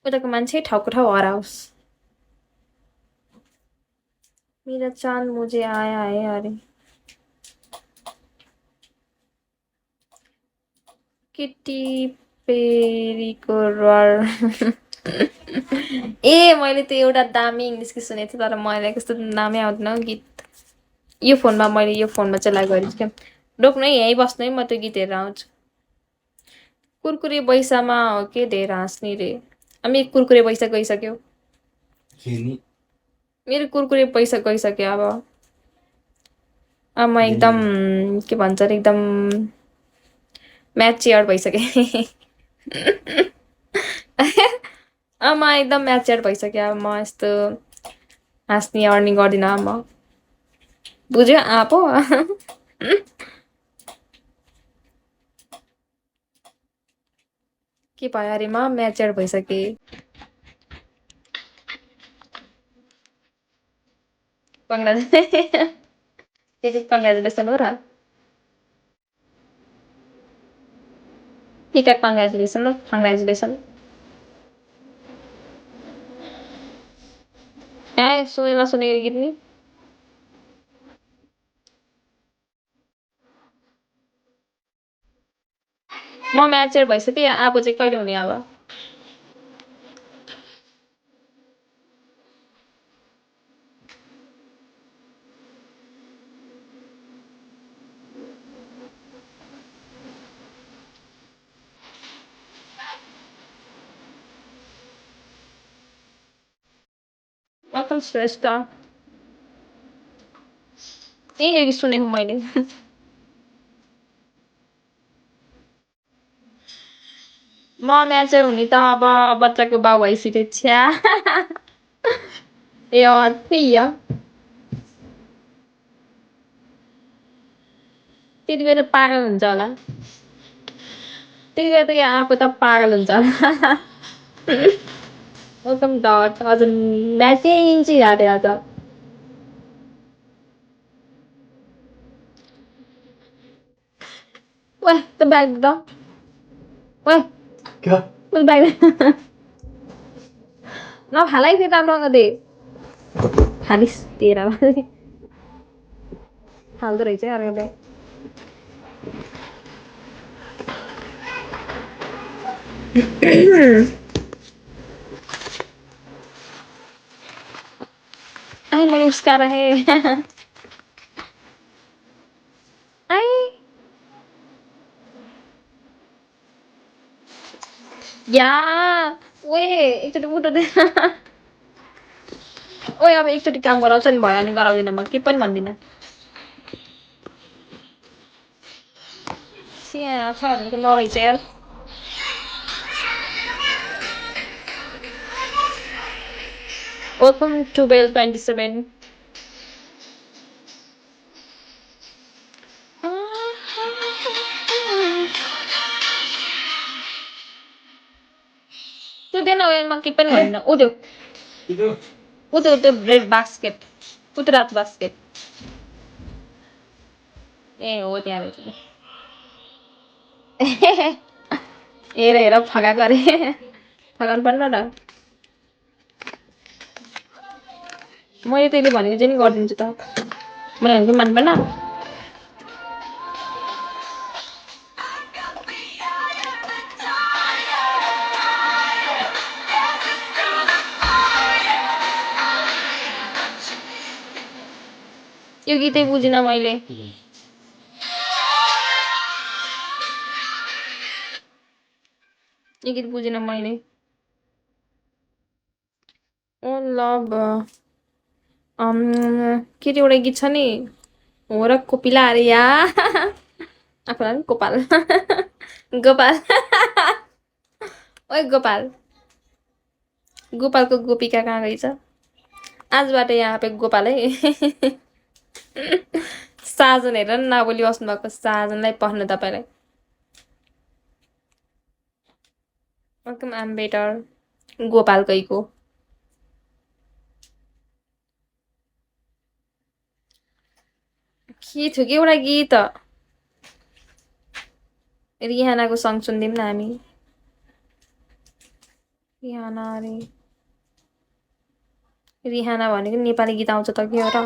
उताको मान्छे ठाउँको ठाउँ हराओस्। मेरा चाँद मुझे आया है अरे किटी पेरीको रर ए मैले त्यो एउटा दामी इङ्ग्लिस गीत सुनेको थिएँ तर मलाई कस्तो नामै आउँदैन हौ गीत यो फोनमा चाहिँ लाइक गरेको क्या रोक्नु है यहीँ बस्नु है म त्यो गीत हेरेर आउँछु कुरकुरे पैसामा हो के धेरै हाँस्ने रे हामी कुरकुरे पैसा गइसक्यो मेरो कुरकुरे पैसा गइसक्यो अब म एकदम के भन्छ अरे एकदम म्याचियर भइसकेँ अब म एकदम म्याचियर भइसक्यो अब म यस्तो हाँस्ने अर्निङ गर्दिनँ अब म बुझ्यो आँपो के भयो अरे म म्याचियर भइसकेँ कङ्ग्रेचुलेसन हो र ठीक है कङ्ग्रेचुलेसन ए सुनेको गीत नि म म्याचर भइसकेँ अब चाहिँ कहिले हुने अब अकल श्रेष्ठ यही सुनेको मैले म म्याचर हुने त अब बच्चाको बाउ भइसकेको छ्या ए त्यही हो त्यति बेला पागल हुन्छ होला त्यति बेला त आफू त पागल हुन्छ होला वेलकम डट अझ म्याचिङ चाहिँ याद आज Ué, tô bem, dó. Ué, क्या tô bem. Nó hả lấy cái tam đâu đi. Halis tira. Haldo रहेछ अरूले आई मैं उसका रहे आई या ओए एकचोटि उठ्दै ओए अब एकचोटि काम गराउँछ नि भयो अनि गराउँदिन म के पनि भन्दिनँ सिया छ भनेको नरहेछ यार Welcome to Bell 27. त्यो दिन उयोमा के पनि भन्दिनँ उद्यो उद्यो त्यो ब्रेड बास्केट उतरात बास्केट ए हो त्यहाँ रहेछ हेर हेर फगाएको अरे फगाउनु पर्न र मैले त्यसले भनेको चाहिँ नि गरिदिन्छु त मैले भनेको मन पर्न यो गीतै बुझिनँ मैले यो गीत बुझिनँ मैले ओ लभ के अरे एउटा गीत छ नि हो र कोपिला अरे या आफूलाई पनि गोपाल गोपाल ओए गोपाल गोपालको गोपिका कहाँ गइछ आजबाट यहाँ पे गोपाल है साजन हेर न नबोली बस्नु भएको साजनलाई पढ्नु तपाईँलाई वेलकम आम बेटर गोपाल गइको के थियो कि एउटा गीत रिहानाको सङ सुनिदिउँ न हामी रिहाना अरे रिहाना भनेको नेपाली गीत आउँछ त के हो र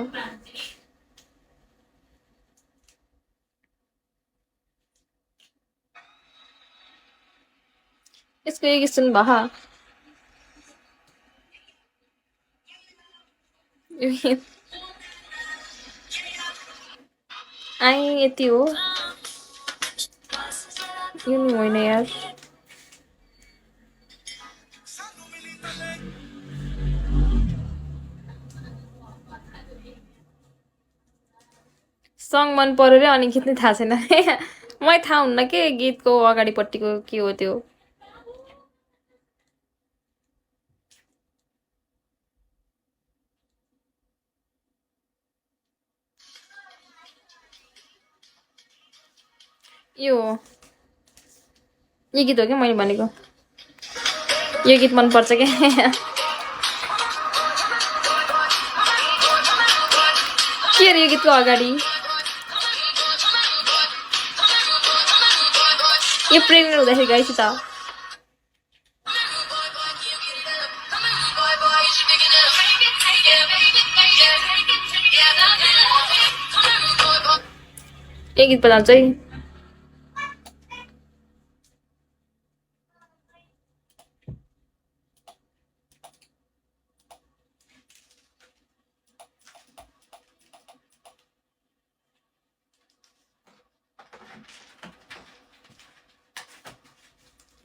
यसको एक गीत सुन्नु भा आइ यति हो यो नि होइन यार सङ मन पर्यो रे अनि गीत नै थाहा छैन मलाई थाहा हुन्न के गीतको अगाडिपट्टिको के हो त्यो यो यो गीत हो क्या मैले भनेको यो गीत मनपर्छ क्या के अरे यो गीतको अगाडि यो प्रेग्नेन्ट हुँदाखेरि गएछु त यो गीत बजाउँछ है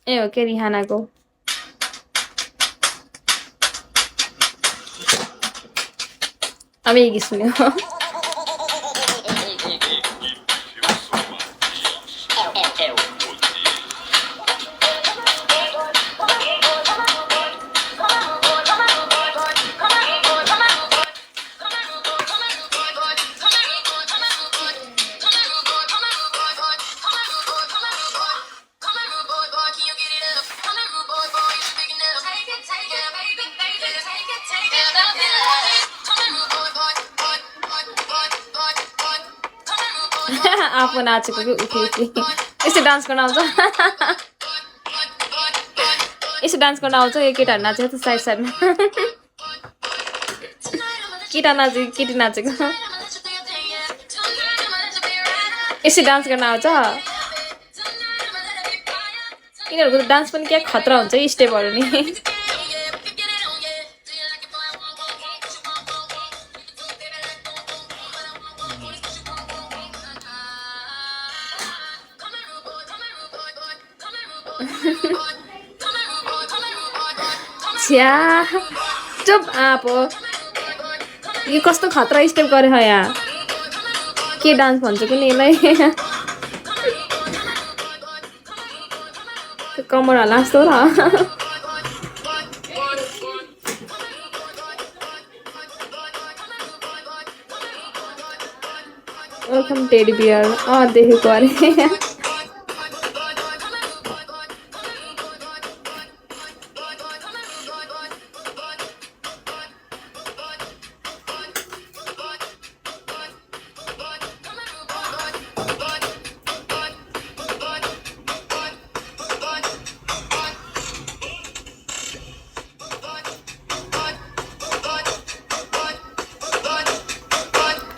ए हो के रिहानाको अब यही गीत सुन्यो आफू नाचेको कि उठि उठि यस्तो डान्स गर्न आउँछ यसो डान्स गर्न आउँछ यो केटाहरू नाचेको त साइड साइडमा केटा नाचेको केटी नाचेको यसो डान्स गर्न आउँछ यिनीहरूको डान्स पनि क्या खतरा हुन्छ स्टेपहरू नि छ्या चुप आप यो कस्तो खतरा स्टेप गरे हो यहाँ के डान्स भन्छ कुनि यसलाई कमर हल्ला जस्तो र वेलकम टेडी बियर देखेको अरे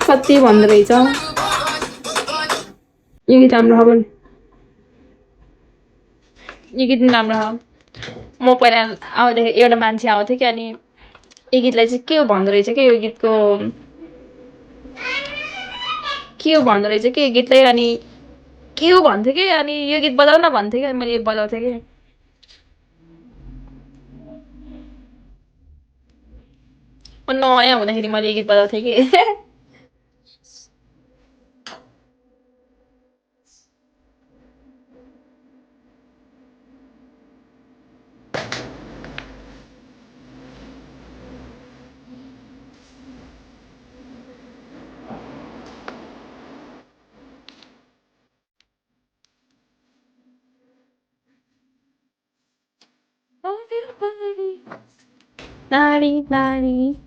कति भन्दो रहेछ यो गीत राम्रो हो भने यो गीत राम्रो हो म पहिला आउँदाखेरि एउटा मान्छे आउँथ्यो कि अनि यो गीतलाई चाहिँ के हो भन्दो रहेछ कि यो गीतको के हो भन्दो रहेछ कि यो गीतलाई अनि के हो भन्थ्यो कि अनि यो गीत बजाउ न भन्थ्यो कि मैले बजाउँथेँ कि नयाँ हुँदाखेरि मैले यो गीत बजाउँथेँ कि Lari, lari.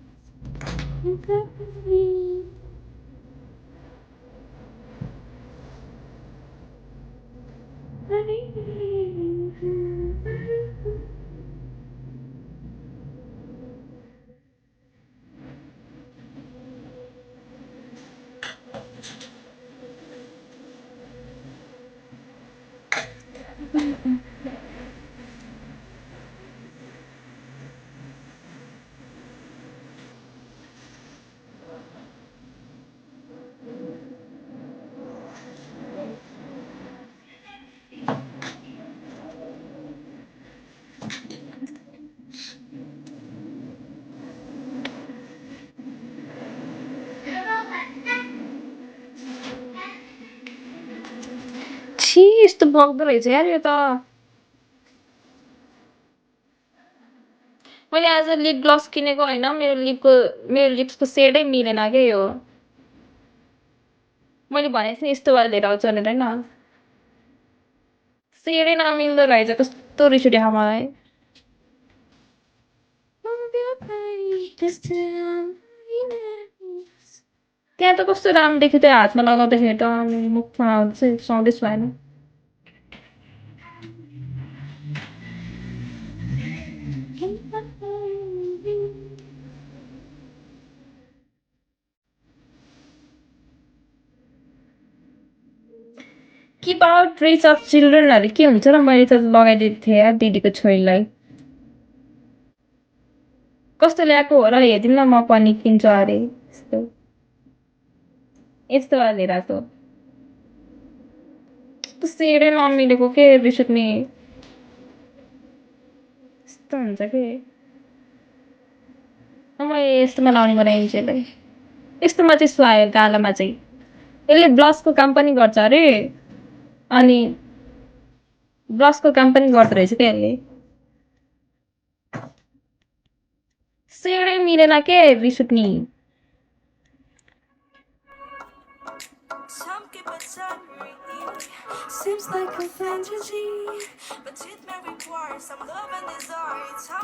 छि यस्तो बग्दो रहेछ यार यो त। मैले आज लिप ग्लस किनेको होइन, मेरो लिप्सको सेडै मिलेन क्या यो। मैले भनेको थिएँ यस्तो वाला लिएर आउँछु भनेर होइन, सेडै नमिल्दो रहेछ, कस्तो रिस उठ्यो मलाई। त्यहाँ त कस्तो राम्रो देख्यो त्यो हातमा लगाउँदाखेरि त, मुखमा सुहाउँदै भएन। किप आउट रिच अफ चिल्ड्रेनहरू के हुन्छ र, मैले त लगाइदिएको थिएँ यार दिदीको छोरीलाई। कस्तो ल्याएको हो र हेरिदिनु न, म पनि किन्छु अरे। यस्तो यस्तो वाला लिएर आएको त सेडै नमिलेको के, रिस उठ्ने यस्तो हुन्छ कि। म यस्तोमा लाउने बनाइदिन्छु यसलाई, यस्तोमा चाहिँ सुहायो गालामा चाहिँ। यसले ब्लसको काम पनि गर्छ अरे, अनि ब्लसको काम पनि गर्दो रहेछ क्या यसले। सेडै मिलेन के, रिस उठ्ने।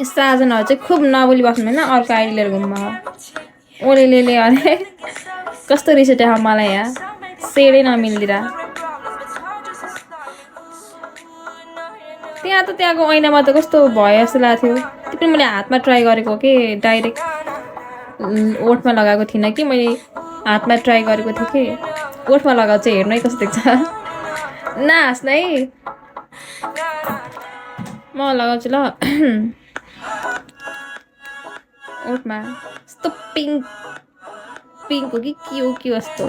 साजनहरू चाहिँ खुब नबोली बस्नु होइन, अर्को आइडी लिएर घुम्नु। ओले अरे कस्तो रिस उठ्यो मलाई यहाँ, सेडै नमिल्दिरा। त्यहाँको ऐनामा त कस्तो भयो जस्तो लागेको थियो। त्यो पनि मैले हातमा ट्राई गरेको कि डाइरेक्ट ओठमा लगाएको थिइनँ कि, मैले हातमा ट्राई गरेको थिएँ कि। ओठमा लगाएको चाहिँ हेर्नु है कस्तो देख्छ। नहाँस् न है, म लगाउँछु ल। ओठमा यस्तो पिङ्क पिङ्क हो कि के हो के हो यस्तो।